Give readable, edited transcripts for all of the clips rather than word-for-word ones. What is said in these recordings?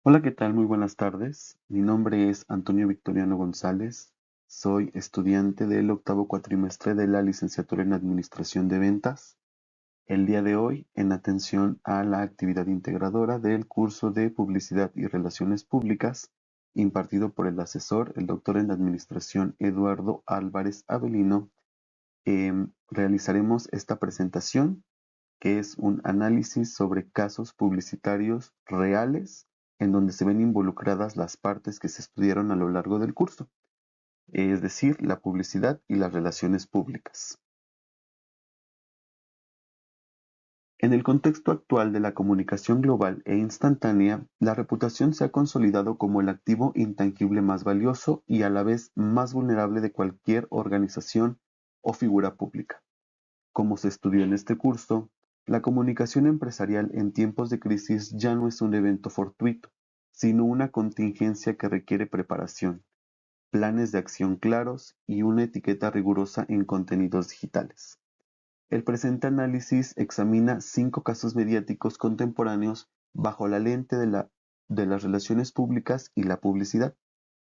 Hola, ¿qué tal? Muy buenas tardes. Mi nombre es Antonio Victoriano González. Soy estudiante del octavo cuatrimestre de la licenciatura en Administración de Ventas. El día de hoy, en atención a la actividad integradora del curso de Publicidad y Relaciones Públicas, impartido por el asesor, el doctor en Administración Eduardo Álvarez Avelino, realizaremos esta presentación que es un análisis sobre casos publicitarios reales en donde se ven involucradas las partes que se estudiaron a lo largo del curso, es decir, la publicidad y las relaciones públicas. En el contexto actual de la comunicación global e instantánea, la reputación se ha consolidado como el activo intangible más valioso y a la vez más vulnerable de cualquier organización o figura pública. Como se estudió en este curso, la comunicación empresarial en tiempos de crisis ya no es un evento fortuito, sino una contingencia que requiere preparación, planes de acción claros y una etiqueta rigurosa en contenidos digitales. El presente análisis examina 5 casos mediáticos contemporáneos bajo la lente de las relaciones públicas y la publicidad.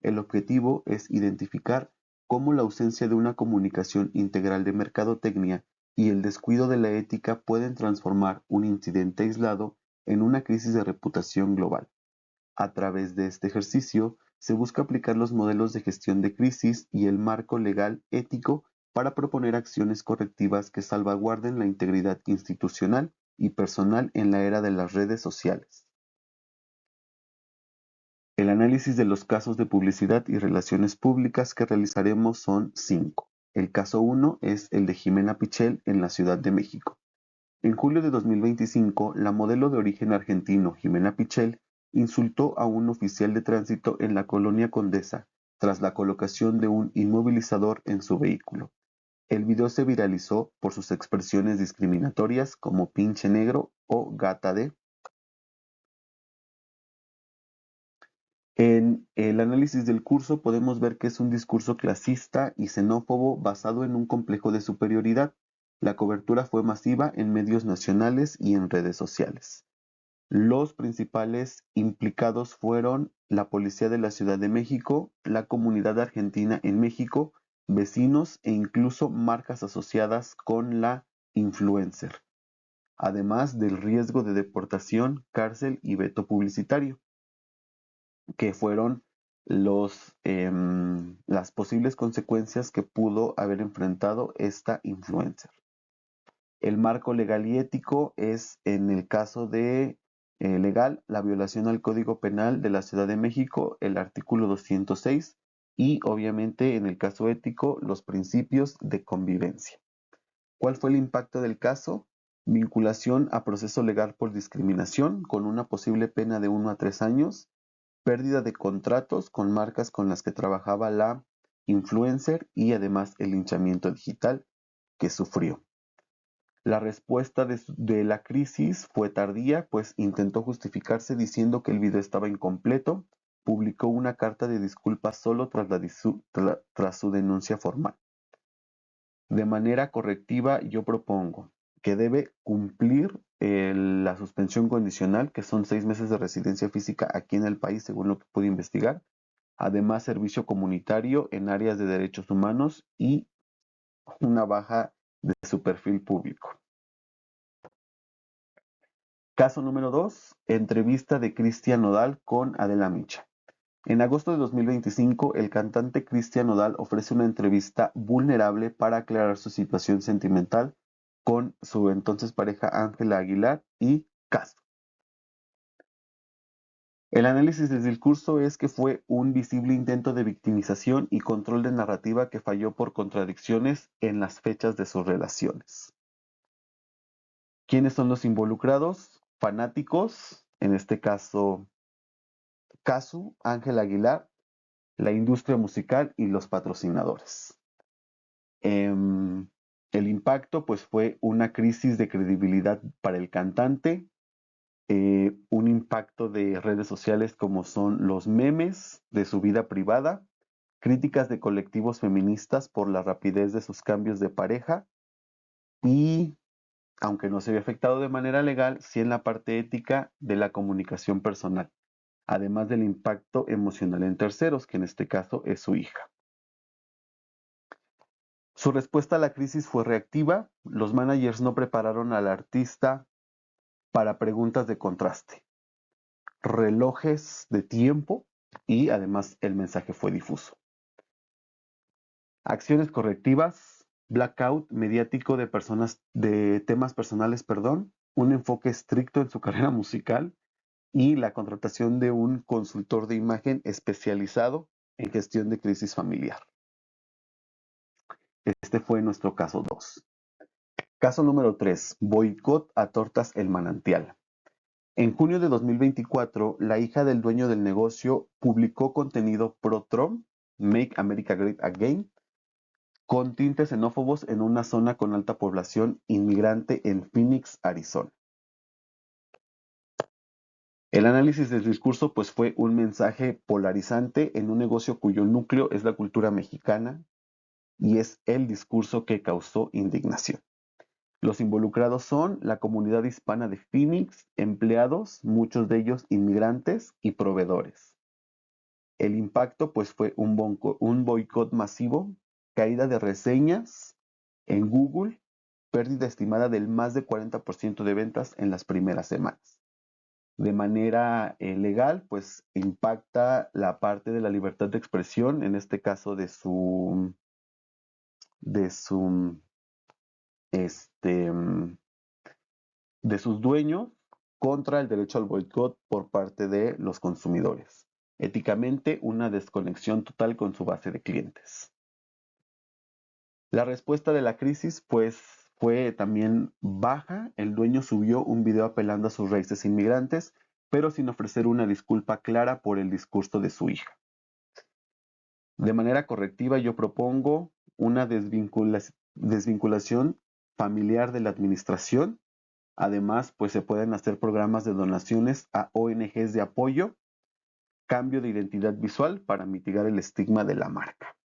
El objetivo es identificar cómo la ausencia de una comunicación integral de mercadotecnia y el descuido de la ética pueden transformar un incidente aislado en una crisis de reputación global. A través de este ejercicio, se busca aplicar los modelos de gestión de crisis y el marco legal ético para proponer acciones correctivas que salvaguarden la integridad institucional y personal en la era de las redes sociales. El análisis de los casos de publicidad y relaciones públicas que realizaremos son 5. El caso 1 es el de Jimena Pichel en la Ciudad de México. En julio de 2025, la modelo de origen argentino Jimena Pichel insultó a un oficial de tránsito en la colonia Condesa tras la colocación de un inmovilizador en su vehículo. El video se viralizó por sus expresiones discriminatorias como pinche negro o gata de. En el análisis del curso podemos ver que es un discurso clasista y xenófobo basado en un complejo de superioridad. La cobertura fue masiva en medios nacionales y en redes sociales. Los principales implicados fueron la Policía de la Ciudad de México, la comunidad argentina en México, vecinos e incluso marcas asociadas con la influencer, además del riesgo de deportación, cárcel y veto publicitario, que fueron las posibles consecuencias que pudo haber enfrentado esta influencer. El marco legal y ético es, en el caso de legal, la violación al Código Penal de la Ciudad de México, el artículo 206, y obviamente en el caso ético, los principios de convivencia. ¿Cuál fue el impacto del caso? Vinculación a proceso legal por discriminación, con una posible pena de 1 a 3 años, pérdida de contratos con marcas con las que trabajaba la influencer y además el linchamiento digital que sufrió. La respuesta de la crisis fue tardía, pues intentó justificarse diciendo que el video estaba incompleto, publicó una carta de disculpas solo tras su denuncia formal. De manera correctiva, yo propongo que debe cumplir la suspensión condicional, que son 6 meses de residencia física aquí en el país, según lo que pude investigar. Además, servicio comunitario en áreas de derechos humanos y una baja de su perfil público. Caso número 2, entrevista de Cristian Nodal con Adela Micha. En agosto de 2025, el cantante Cristian Nodal ofrece una entrevista vulnerable para aclarar su situación sentimental con su entonces pareja Ángela Aguilar y Castro. El análisis del discurso es que fue un visible intento de victimización y control de narrativa que falló por contradicciones en las fechas de sus relaciones. ¿Quiénes son los involucrados? Fanáticos, en este caso Casu, Ángel Aguilar, la industria musical y los patrocinadores. El impacto pues fue una crisis de credibilidad para el cantante, un impacto de redes sociales como son los memes de su vida privada, críticas de colectivos feministas por la rapidez de sus cambios de pareja y, aunque no se había afectado de manera legal, sí en la parte ética de la comunicación personal. además del impacto emocional en terceros, que en este caso es su hija. Su respuesta a la crisis fue reactiva. Los managers no prepararon al artista para preguntas de contraste, relojes de tiempo y además el mensaje fue difuso. Acciones correctivas, blackout mediático de temas personales, un enfoque estricto en su carrera musical y la contratación de un consultor de imagen especializado en gestión de crisis familiar. Este fue nuestro caso 2. Caso número 3. Boicot a Tortas El Manantial. En junio de 2024, la hija del dueño del negocio publicó contenido pro-Trump, Make America Great Again, con tintes xenófobos en una zona con alta población inmigrante en Phoenix, Arizona. El análisis del discurso pues fue un mensaje polarizante en un negocio cuyo núcleo es la cultura mexicana y es el discurso que causó indignación. Los involucrados son la comunidad hispana de Phoenix, empleados, muchos de ellos inmigrantes y proveedores. El impacto pues fue un boicot masivo, caída de reseñas en Google, pérdida estimada del más de 40% de ventas en las primeras semanas. De manera legal, pues impacta la parte de la libertad de expresión, en este caso de su este, de sus dueños contra el derecho al boicot por parte de los consumidores. Éticamente, una desconexión total con su base de clientes. La respuesta de la crisis, pues, fue también baja. El dueño subió un video apelando a sus raíces inmigrantes, pero sin ofrecer una disculpa clara por el discurso de su hija. De manera correctiva, yo propongo una desvinculación familiar de la administración. Además, pues se pueden hacer programas de donaciones a ONGs de apoyo, cambio de identidad visual para mitigar el estigma de la marca.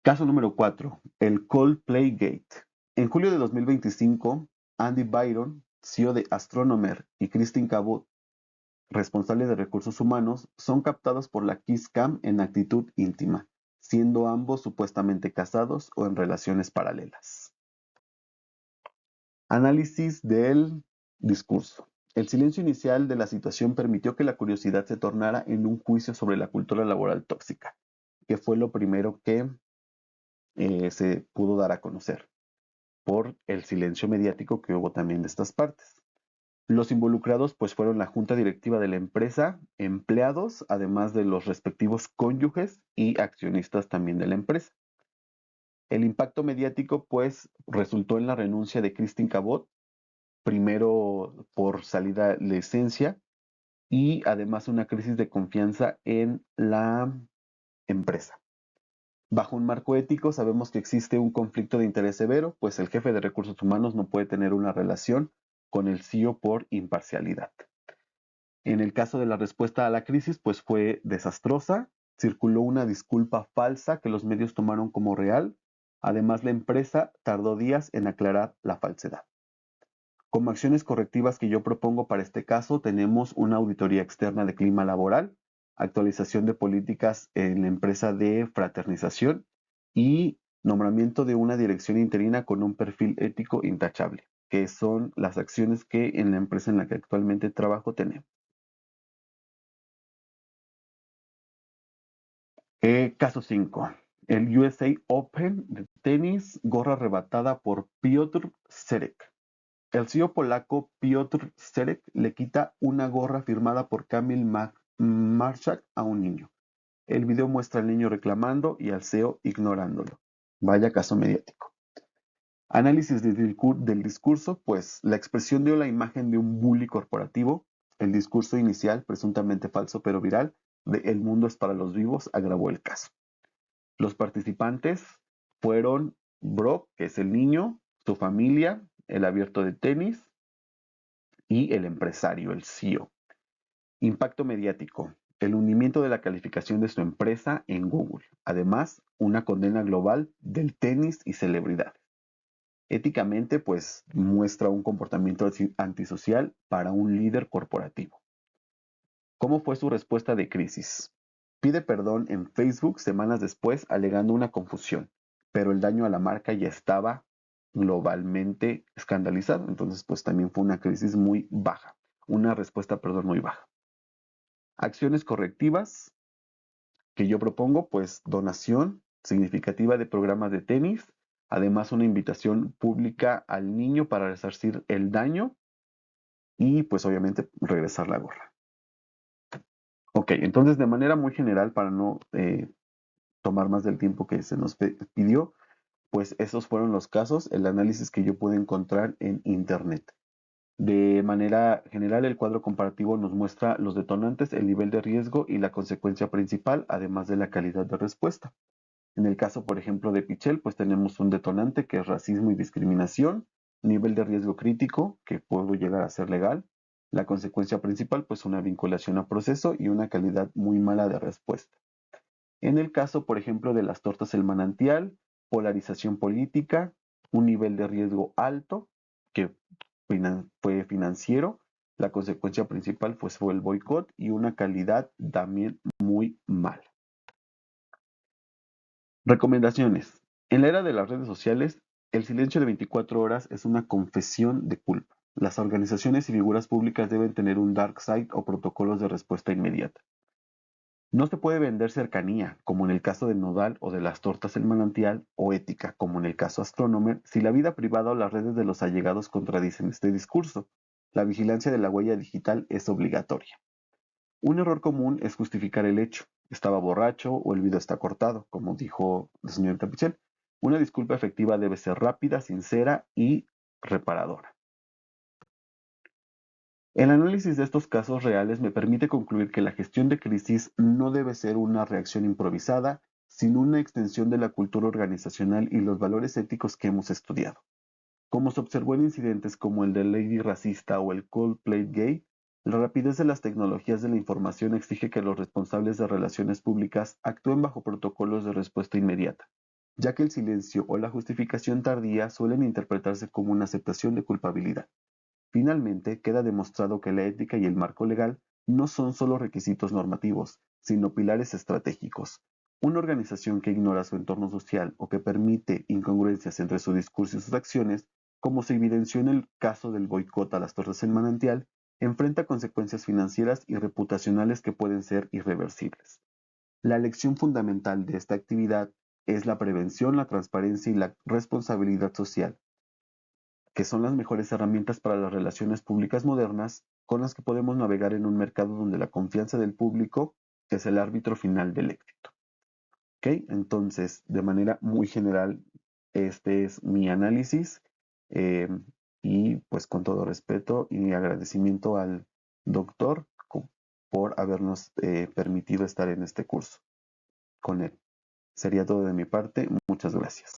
Caso número 4, el Coldplay Gate. En julio de 2025, Andy Byron, CEO de Astronomer, y Christine Cabot, responsable de recursos humanos, son captados por la Kiss Cam en actitud íntima, siendo ambos supuestamente casados o en relaciones paralelas. Análisis del discurso. El silencio inicial de la situación permitió que la curiosidad se tornara en un juicio sobre la cultura laboral tóxica, que fue lo primero que se pudo dar a conocer por el silencio mediático que hubo también de estas partes. Los involucrados pues fueron la junta directiva de la empresa, empleados, además de los respectivos cónyuges y accionistas también de la empresa. El impacto mediático pues resultó en la renuncia de Christine Cabot, primero por salida de licencia y además una crisis de confianza en la empresa. Bajo un marco ético sabemos que existe un conflicto de interés severo, pues el jefe de recursos humanos no puede tener una relación con el CEO por imparcialidad. En el caso de la respuesta a la crisis, pues fue desastrosa. Circuló una disculpa falsa que los medios tomaron como real. Además, la empresa tardó días en aclarar la falsedad. Como acciones correctivas que yo propongo para este caso, tenemos una auditoría externa de clima laboral, actualización de políticas en la empresa de fraternización y nombramiento de una dirección interina con un perfil ético intachable, que son las acciones que en la empresa en la que actualmente trabajo tenemos. Caso 5. El USA Open de tenis, gorra arrebatada por Piotr Serek. El CEO polaco Piotr Serek le quita una gorra firmada por Kamil Marszak a un niño. El video muestra al niño reclamando y al CEO ignorándolo. Vaya caso mediático. Análisis del discurso, pues la expresión dio la imagen de un bully corporativo. El discurso inicial, presuntamente falso pero viral, de El mundo es para los vivos, agravó el caso. Los participantes fueron Brock, que es el niño, su familia, el abierto de tenis y el empresario, el CEO. Impacto mediático. El hundimiento de la calificación de su empresa en Google. Además, una condena global del tenis y celebridades. Éticamente, pues muestra un comportamiento antisocial para un líder corporativo. ¿Cómo fue su respuesta de crisis? Pide perdón en Facebook semanas después alegando una confusión, pero el daño a la marca ya estaba globalmente escandalizado, entonces pues también fue una crisis muy baja, una respuesta, perdón, muy baja. Acciones correctivas que yo propongo, pues donación significativa de programas de tenis, además una invitación pública al niño para resarcir el daño y pues obviamente regresar la gorra. Ok, entonces de manera muy general, para no tomar más del tiempo que se nos pidió, pues esos fueron los casos, el análisis que yo pude encontrar en Internet. De manera general, el cuadro comparativo nos muestra los detonantes, el nivel de riesgo y la consecuencia principal, además de la calidad de respuesta. En el caso, por ejemplo, de Pichel, pues tenemos un detonante que es racismo y discriminación, nivel de riesgo crítico, que puede llegar a ser legal, la consecuencia principal, pues una vinculación a proceso y una calidad muy mala de respuesta. En el caso, por ejemplo, de las tortas El Manantial, polarización política, un nivel de riesgo alto, que fue financiero, la consecuencia principal pues, fue el boicot y una calidad también muy mala. Recomendaciones. En la era de las redes sociales, el silencio de 24 horas es una confesión de culpa. Las organizaciones y figuras públicas deben tener un dark side o protocolos de respuesta inmediata. No se puede vender cercanía, como en el caso del nodal o de las tortas El Manantial, o ética, como en el caso Astronomer, si la vida privada o las redes de los allegados contradicen este discurso. La vigilancia de la huella digital es obligatoria. Un error común es justificar el hecho. Estaba borracho o el video está cortado, como dijo la señorita Pichel. Una disculpa efectiva debe ser rápida, sincera y reparadora. El análisis de estos casos reales me permite concluir que la gestión de crisis no debe ser una reacción improvisada, sino una extensión de la cultura organizacional y los valores éticos que hemos estudiado. Como se observó en incidentes como el de Lady Racista o el Coldplay Gay, la rapidez de las tecnologías de la información exige que los responsables de relaciones públicas actúen bajo protocolos de respuesta inmediata, ya que el silencio o la justificación tardía suelen interpretarse como una aceptación de culpabilidad. Finalmente, queda demostrado que la ética y el marco legal no son solo requisitos normativos, sino pilares estratégicos. Una organización que ignora su entorno social o que permite incongruencias entre su discurso y sus acciones, como se evidenció en el caso del boicot a las torres en Manantial, enfrenta consecuencias financieras y reputacionales que pueden ser irreversibles. La lección fundamental de esta actividad es la prevención, la transparencia y la responsabilidad social, que son las mejores herramientas para las relaciones públicas modernas con las que podemos navegar en un mercado donde la confianza del público es el árbitro final del éxito. ¿Ok? Entonces, de manera muy general, este es mi análisis eh, y pues con todo respeto y agradecimiento al doctor por habernos permitido estar en este curso con él. Sería todo de mi parte. Muchas gracias.